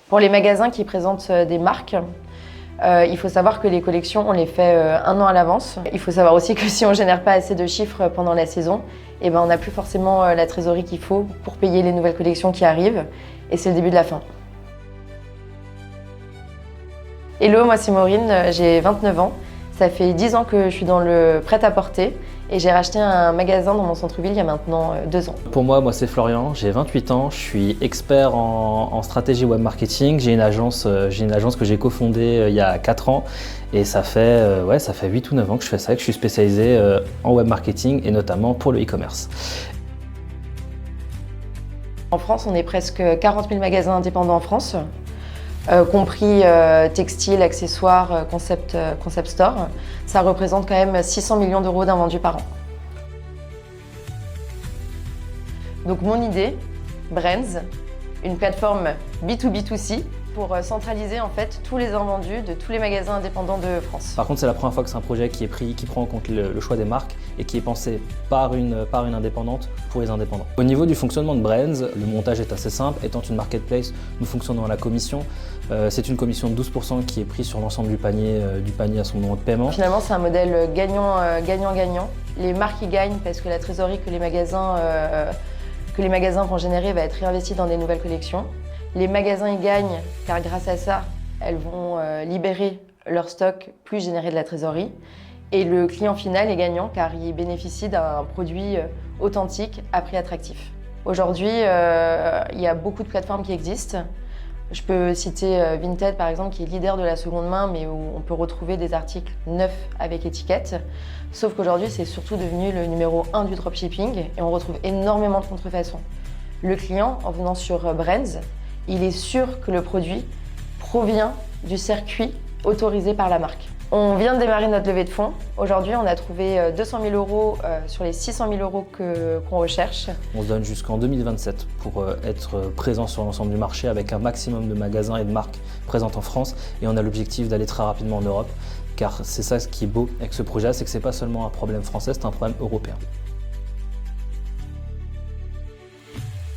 Pour les magasins qui présentent des marques, il faut savoir que les collections, on les fait un an à l'avance. Il faut savoir aussi que si on ne génère pas assez de chiffres pendant la saison, eh ben, on n'a plus forcément la trésorerie qu'il faut pour payer les nouvelles collections qui arrivent. Et c'est le début de la fin. Hello, moi c'est Maureen, j'ai 29 ans. Ça fait 10 ans que je suis dans le prêt-à-porter et j'ai racheté un magasin dans mon centre-ville il y a maintenant 2 ans. Pour moi c'est Florian, j'ai 28 ans, je suis expert en stratégie web marketing. J'ai une agence que j'ai cofondée il y a 4 ans et ça fait 8 ou 9 ans que je fais ça, que je suis spécialisé en web marketing et notamment pour le e-commerce. En France, on est presque 40 000 magasins indépendants en France. Compris textile, accessoires, concept store, ça représente quand même 600 millions d'euros d'invendus par an. Donc mon idée, Brands, une plateforme B2B2C pour centraliser en fait tous les invendus de tous les magasins indépendants de France. Par contre, c'est la première fois que c'est un projet qui prend en compte le choix des marques et qui est pensé par une indépendante pour les indépendants. Au niveau du fonctionnement de Brands, le montage est assez simple. Étant une marketplace, nous fonctionnons à la commission. C'est une commission de 12% qui est prise sur l'ensemble du panier à son moment de paiement. Finalement, c'est un modèle gagnant-gagnant. Les marques y gagnent parce que la trésorerie que les magasins vont générer va être réinvestie dans des nouvelles collections. Les magasins y gagnent car grâce à ça, elles vont libérer leur stock plus générer de la trésorerie. Et le client final est gagnant car il bénéficie d'un produit authentique à prix attractif. Aujourd'hui, il y a beaucoup de plateformes qui existent. Je peux citer Vinted par exemple qui est leader de la seconde main mais où on peut retrouver des articles neufs avec étiquette. Sauf qu'aujourd'hui c'est surtout devenu le numéro 1 du dropshipping et on retrouve énormément de contrefaçons. Le client en venant sur Brands, il est sûr que le produit provient du circuit autorisé par la marque. On vient de démarrer notre levée de fonds. Aujourd'hui, on a trouvé 200 000 euros sur les 600 000 euros qu'on recherche. On se donne jusqu'en 2027 pour être présent sur l'ensemble du marché avec un maximum de magasins et de marques présentes en France. Et on a l'objectif d'aller très rapidement en Europe, car c'est ça ce qui est beau avec ce projet, c'est que ce n'est pas seulement un problème français, c'est un problème européen.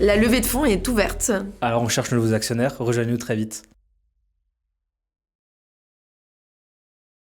La levée de fonds est ouverte. Alors on cherche de nouveaux actionnaires, rejoignez-nous très vite.